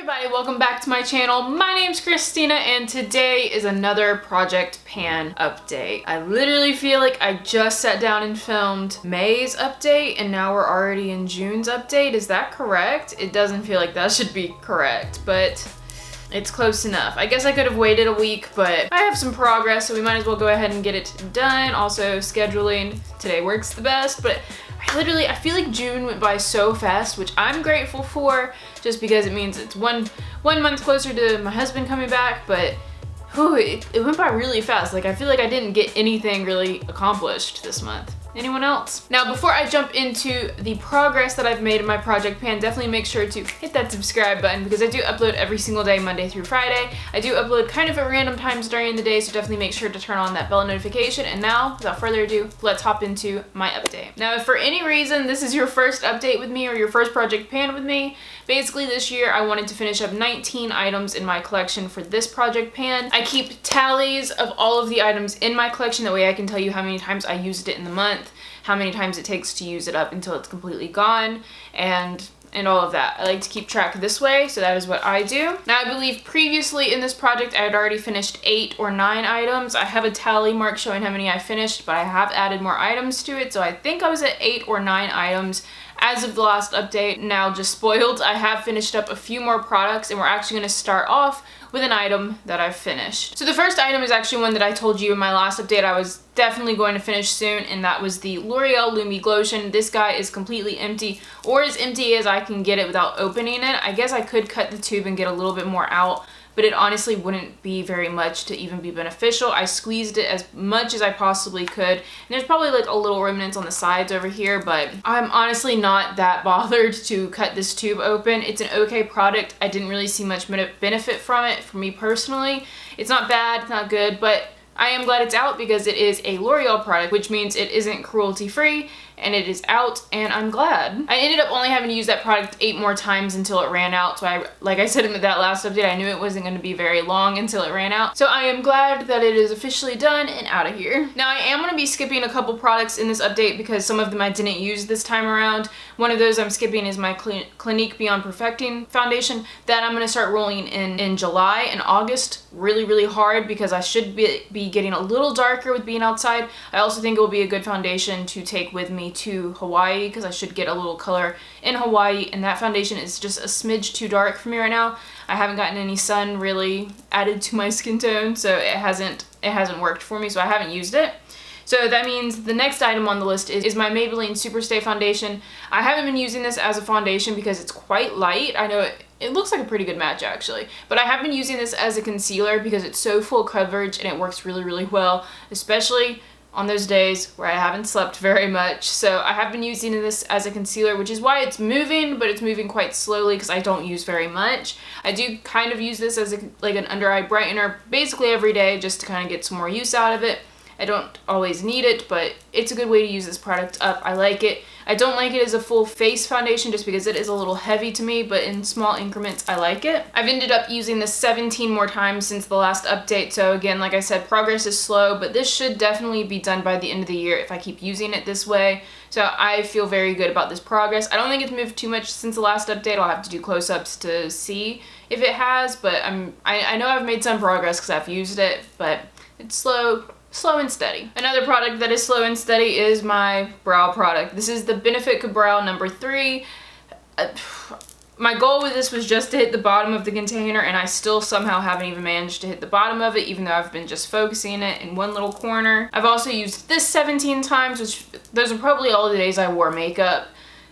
everybody, welcome back to my channel. My name's Christina and today is another Project Pan update. I literally feel like I just sat down and filmed May's update and now we're already in June's update. Is that correct? It doesn't feel like that should be correct, but it's close enough. I guess I could have waited a week, but I have some progress, so we might as well go ahead and get it done. Also, scheduling today works the best, but I feel like June went by so fast, which I'm grateful for, just because it means it's one month closer to my husband coming back, but whew, it went by really fast. Like, I feel like I didn't get anything really accomplished this month. Anyone else? Now, before I jump into the progress that I've made in my Project Pan, definitely make sure to hit that subscribe button because I do upload every single day, Monday through Friday. I do upload kind of at random times during the day, so definitely make sure to turn on that bell notification. And now, without further ado, let's hop into my update. Now, if for any reason this is your first update with me or your first Project Pan with me, basically this year I wanted to finish up 19 items in my collection for this Project Pan. I keep tallies of all of the items in my collection, that way I can tell you how many times I used it in the month, how many times it takes to use it up until it's completely gone, and all of that. I like to keep track this way, so that is what I do. Now, I believe previously in this project I had already finished 8 or 9 items. I have a tally mark showing how many I finished, but I have added more items to it, so I think I was at 8 or 9 items as of the last update. Now, just spoiled, I have finished up a few more products, and we're actually going to start off with an item that I've finished. So the first item is actually one that I told you in my last update I was definitely going to finish soon, and that was the L'Oreal Lumi Glotion. This guy is completely empty, or as empty as I can get it without opening it. I guess I could cut the tube and get a little bit more out, but it honestly wouldn't be very much to even be beneficial. I squeezed it as much as I possibly could, and there's probably like a little remnants on the sides over here, but I'm honestly not that bothered to cut this tube open. It's an okay product. I didn't really see much benefit from it for me personally. It's not bad, it's not good, but I am glad it's out because it is a L'Oreal product, which means it isn't cruelty-free, and it is out, and I'm glad. I ended up only having to use that product 8 more times until it ran out, so like I said in that last update, I knew it wasn't going to be very long until it ran out. So I am glad that it is officially done and out of here. Now, I am going to be skipping a couple products in this update because some of them I didn't use this time around. One of those I'm skipping is my Clinique Beyond Perfecting foundation that I'm going to start rolling in July and August really hard because I should be getting a little darker with being outside. I also think it will be a good foundation to take with me to Hawaii because I should get a little color in Hawaii, and that foundation is just a smidge too dark for me right now. I haven't gotten any sun really added to my skin tone, so it hasn't worked for me, so I haven't used it. So that means the next item on the list is my Maybelline Superstay foundation. I haven't been using this as a foundation because it's quite light. I know it looks like a pretty good match actually, but I have been using this as a concealer because it's so full coverage and it works really well, especially on those days where I haven't slept very much. So I have been using this as a concealer, which is why it's moving, but it's moving quite slowly because I don't use very much. I do kind of use this as like an under eye brightener basically every day just to kind of get some more use out of it. I don't always need it, but it's a good way to use this product up. I like it. I don't like it as a full face foundation just because it is a little heavy to me, but in small increments, I like it. I've ended up using this 17 more times since the last update. So again, like I said, progress is slow, but this should definitely be done by the end of the year if I keep using it this way. So I feel very good about this progress. I don't think it's moved too much since the last update. I'll have to do close-ups to see if it has, but I know I've made some progress because I've used it, but it's slow and steady. Another product that is slow and steady is my brow product. This is the Benefit Kabrow number 3. My goal with this was just to hit the bottom of the container, and I still somehow haven't even managed to hit the bottom of it, even though I've been just focusing it in one little corner. I've also used this 17 times, which those are probably all the days I wore makeup,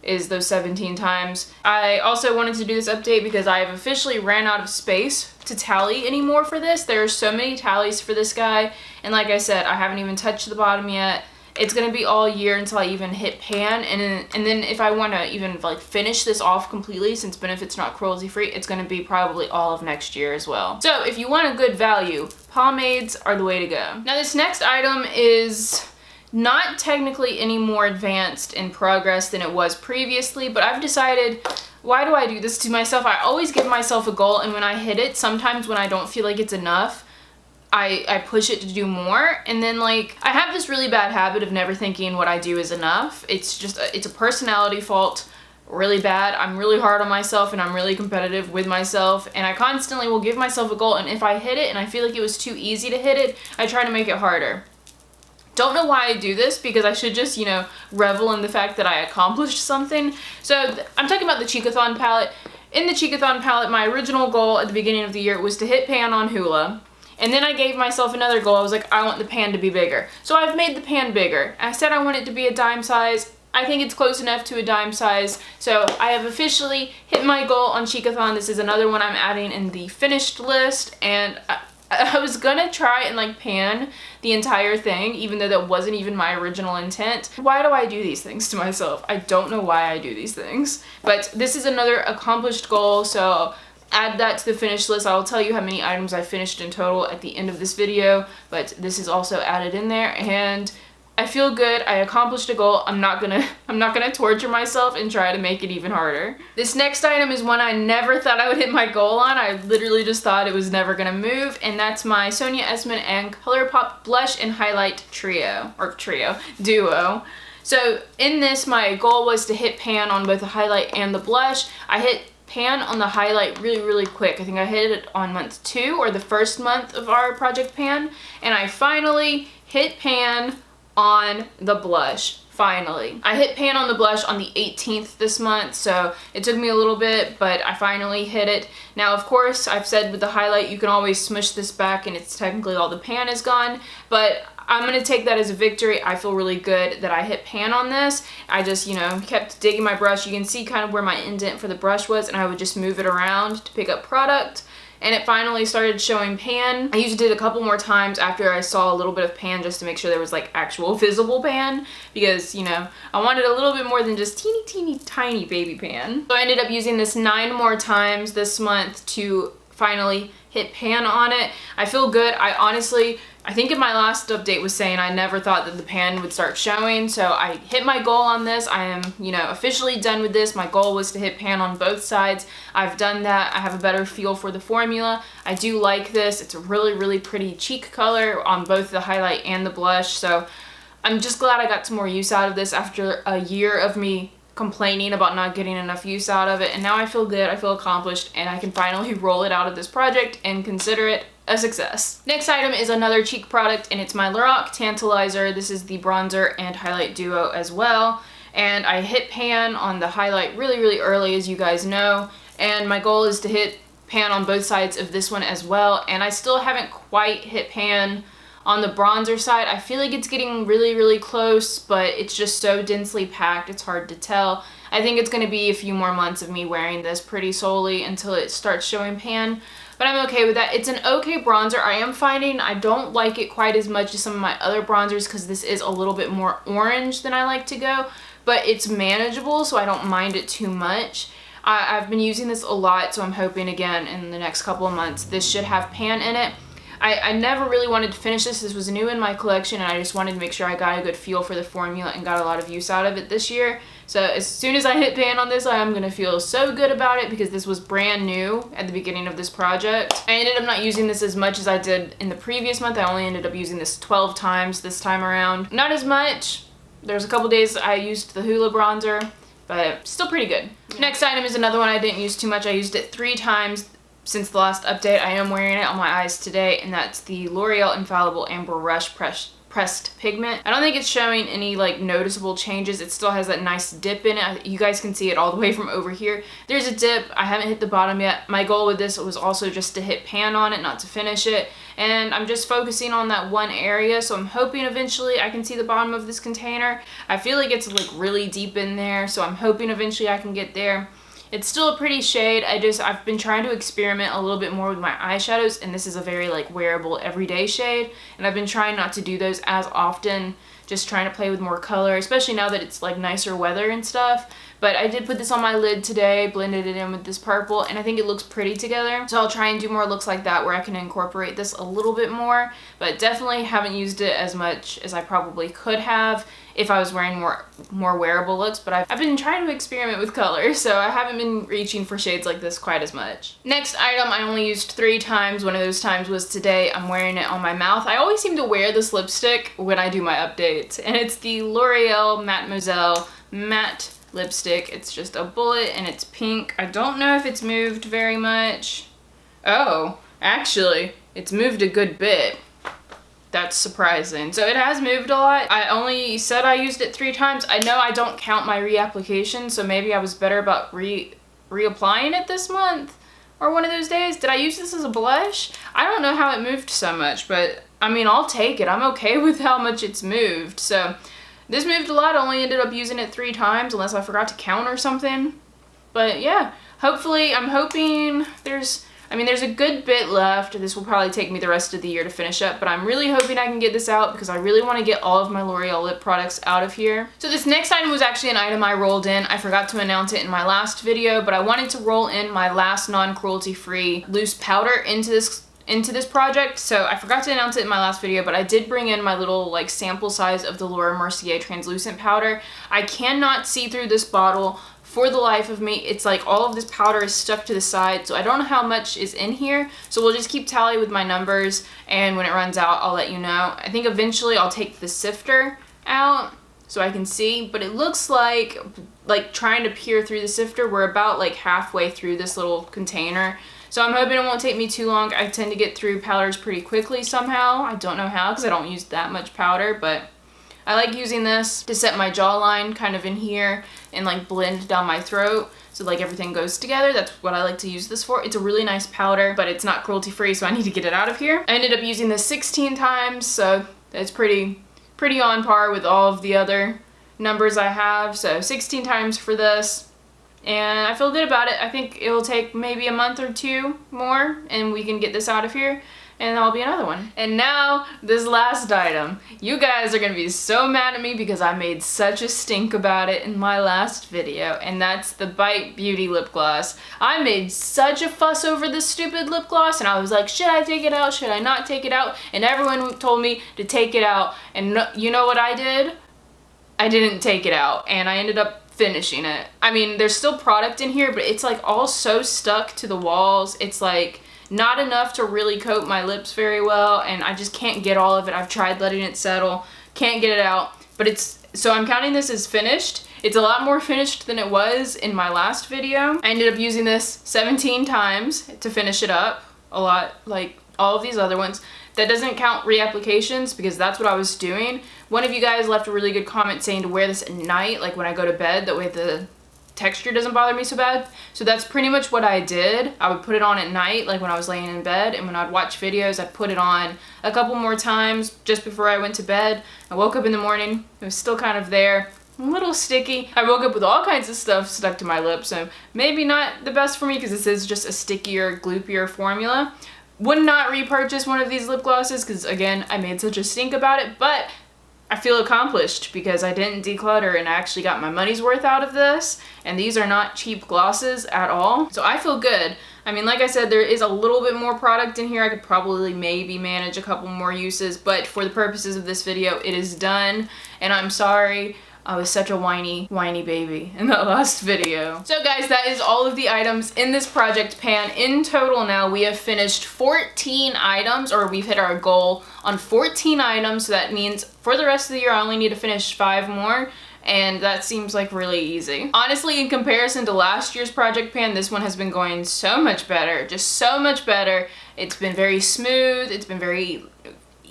is those 17 times. I also wanted to do this update because I have officially ran out of space to tally anymore for this. There are so many tallies for this guy, and like I said, I haven't even touched the bottom yet. It's gonna be all year until I even hit pan, and then if I want to even like finish this off completely, since Benefit's not cruelty free, it's gonna be probably all of next year as well. So if you want a good value, pomades are the way to go. Now, this next item is not technically any more advanced in progress than it was previously, but I've decided, why do I do this to myself? I always give myself a goal, and when I hit it, sometimes when I don't feel like it's enough, I push it to do more, and then like I have this really bad habit of never thinking what I do is enough. It's a personality fault. really bad. I'm really hard on myself and I'm really competitive with myself, and I constantly will give myself a goal, and if I hit it and I feel like it was too easy to hit it, I try to make it harder. Don't know why I do this, because I should just, you know, revel in the fact that I accomplished something. So I'm talking about the Cheekathon palette. In the Cheekathon palette, my original goal at the beginning of the year was to hit pan on Hoola. And then I gave myself another goal. I was like, I want the pan to be bigger. So I've made the pan bigger. I said I want it to be a dime size. I think it's close enough to a dime size. So I have officially hit my goal on Cheekathon. This is another one I'm adding in the finished list. And I was gonna try and like pan the entire thing, even though that wasn't even my original intent. Why do I do these things to myself? I don't know why I do these things. But this is another accomplished goal, so add that to the finished list. I will tell you how many items I finished in total at the end of this video, but this is also added in there, and I feel good. I accomplished a goal. I'm not gonna torture myself and try to make it even harder. This next item is one I never thought I would hit my goal on. I literally just thought it was never gonna move, and that's my Sonia Esmond and Colourpop Blush and Highlight Duo. So in this, my goal was to hit pan on both the highlight and the blush. I hit pan on the highlight really quick. I think I hit it on month 2 or the first month of our project pan, and I finally hit pan on the blush. Finally. I hit pan on the blush on the 18th this month, so it took me a little bit, but I finally hit it. Now, of course, I've said with the highlight, you can always smush this back and it's technically all the pan is gone, but I'm gonna take that as a victory. I feel really good that I hit pan on this. I just, you know, kept digging my brush. You can see kind of where my indent for the brush was, and I would just move it around to pick up product. And it finally started showing pan. I usually did a couple more times after I saw a little bit of pan, just to make sure there was like actual visible pan, because, you know, I wanted a little bit more than just teeny tiny baby pan. So I ended up using this 9 more times this month to finally hit pan on it. I feel good. I think in my last update was saying I never thought that the pan would start showing, so I hit my goal on this. I am, you know, officially done with this. My goal was to hit pan on both sides. I've done that. I have a better feel for the formula. I do like this. It's a really pretty cheek color on both the highlight and the blush, so I'm just glad I got some more use out of this after a year of me complaining about not getting enough use out of it, and now I feel good, I feel accomplished, and I can finally roll it out of this project and consider it a success. Next item is another cheek product, and it's my Loreal Tantalizer. This is the bronzer and highlight duo as well, and I hit pan on the highlight really early, as you guys know, and my goal is to hit pan on both sides of this one as well, and I still haven't quite hit pan on the bronzer side. I feel like it's getting really close, but it's just so densely packed, it's hard to tell. I think it's going to be a few more months of me wearing this pretty solely until it starts showing pan, but I'm okay with that. It's an okay bronzer. I am finding I don't like it quite as much as some of my other bronzers, because this is a little bit more orange than I like to go, but it's manageable, so I don't mind it too much. I've been using this a lot, so I'm hoping again in the next couple of months this should have pan in it. I never really wanted to finish this. This was new in my collection, and I just wanted to make sure I got a good feel for the formula and got a lot of use out of it this year. So as soon as I hit pan on this, I'm going to feel so good about it, because this was brand new at the beginning of this project. I ended up not using this as much as I did in the previous month. I only ended up using this 12 times this time around. Not as much. There's a couple days I used the Hoola bronzer, but still pretty good. Next item is another one I didn't use too much. I used it 3 times since the last update. I am wearing it on my eyes today, and that's the L'Oreal Infallible Amber Rush Pressed Pigment. I don't think it's showing any like noticeable changes. It still has that nice dip in it. You guys can see it all the way from over here. There's a dip. I haven't hit the bottom yet. My goal with this was also just to hit pan on it, not to finish it. And I'm just focusing on that one area, so I'm hoping eventually I can see the bottom of this container. I feel like it's like really deep in there, so I'm hoping eventually I can get there. It's still a pretty shade. I've been trying to experiment a little bit more with my eyeshadows, and this is a very like wearable everyday shade, and I've been trying not to do those as often, just trying to play with more color, especially now that it's like nicer weather and stuff. But I did put this on my lid today, blended it in with this purple, and I think it looks pretty together. So I'll try and do more looks like that where I can incorporate this a little bit more, but definitely haven't used it as much as I probably could have if I was wearing more wearable looks. But I've been trying to experiment with color, so I haven't been reaching for shades like this quite as much. Next item I only used 3 times. One of those times was today. I'm wearing it on my mouth. I always seem to wear this lipstick when I do my updates, and it's the L'Oreal Mademoiselle Matte lipstick. It's just a bullet and it's pink. I don't know if it's moved very much. Oh, actually, it's moved a good bit. That's surprising. So it has moved a lot. I only said I used it 3 times. I know I don't count my reapplication, so maybe I was better about reapplying it this month or one of those days. Did I use this as a blush? I don't know how it moved so much, but I mean, I'll take it. I'm okay with how much it's moved. So this moved a lot. I only ended up using it 3 times unless I forgot to count or something. But yeah, hopefully, I'm hoping there's a good bit left. This will probably take me the rest of the year to finish up, but I'm really hoping I can get this out because I really want to get all of my L'Oreal lip products out of here. So this next item was actually an item I rolled in. I forgot to announce it in my last video, but I wanted to roll in my last non-cruelty-free loose powder into this project, so I forgot to announce it in my last video, but I did bring in my little like sample size of the Laura Mercier translucent powder. I cannot see through this bottle for the life of me. It's like all of this powder is stuck to the side, so I don't know how much is in here, so we'll just keep tally with my numbers, and when it runs out I'll let you know. I think eventually I'll take the sifter out so I can see, but it looks like trying to peer through the sifter, we're about like halfway through this little container. So I'm hoping it won't take me too long. I tend to get through powders pretty quickly somehow. I don't know how because I don't use that much powder, but I like using this to set my jawline kind of in here and like blend down my throat so like everything goes together. That's what I like to use this for. It's a really nice powder, but it's not cruelty free, so I need to get it out of here. I ended up using this 16 times, so that's pretty on par with all of the other numbers I have. So 16 times for this. And I feel good about it. I think it will take maybe a month or 2 more and we can get this out of here and that'll be another one. And now this last item. You guys are gonna be so mad at me because I made such a stink about it in my last video, and that's the Bite Beauty lip gloss. I made such a fuss over this stupid lip gloss and I was like, should I take it out? Should I not take it out? And everyone told me to take it out, and you know what I did? I didn't take it out and I ended up finishing it. I mean, there's still product in here, but it's like all so stuck to the walls. It's like not enough to really coat my lips very well, and I just can't get all of it. I've tried letting it settle, can't get it out, but so I'm counting this as finished. It's a lot more finished than it was in my last video. I ended up using this 17 times to finish it up, a lot like all of these other ones. That doesn't count reapplications because that's what I was doing. One of you guys left a really good comment saying to wear this at night, like when I go to bed, that way the texture doesn't bother me so bad. So that's pretty much what I did. I would put it on at night, like when I was laying in bed, and when I'd watch videos, I'd put it on a couple more times just before I went to bed. I woke up in the morning, it was still kind of there, a little sticky. I woke up with all kinds of stuff stuck to my lips, so maybe not the best for me because this is just a stickier, gloopier formula. Would not repurchase one of these lip glosses because, again, I made such a stink about it, but I feel accomplished because I didn't declutter and I actually got my money's worth out of this, and these are not cheap glosses at all, so I feel good. I mean, like I said, there is a little bit more product in here. I could probably maybe manage a couple more uses, but for the purposes of this video, it is done, and I'm sorry. I was such a whiny baby in that last video. So guys, that is all of the items in this project pan. In total now, we have finished 14 items, or we've hit our goal on 14 items. So that means for the rest of the year, I only need to finish 5 more. And that seems like really easy. Honestly, in comparison to last year's project pan, this one has been going so much better, just so much better. It's been very smooth, it's been very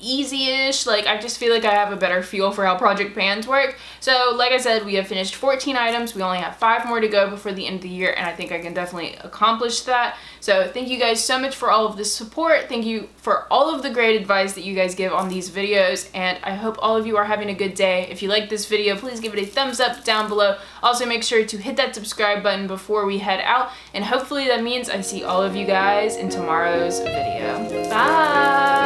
easy-ish. Like, I just feel like I have a better feel for how project pans work. So like I said, we have finished 14 items. We only have 5 more to go before the end of the year, and I think I can definitely accomplish that. So thank you guys so much for all of this support. Thank you for all of the great advice that you guys give on these videos, and I hope all of you are having a good day. If you like this video, please give it a thumbs up down below. Also make sure to hit that subscribe button before we head out, and hopefully that means I see all of you guys in tomorrow's video. Bye!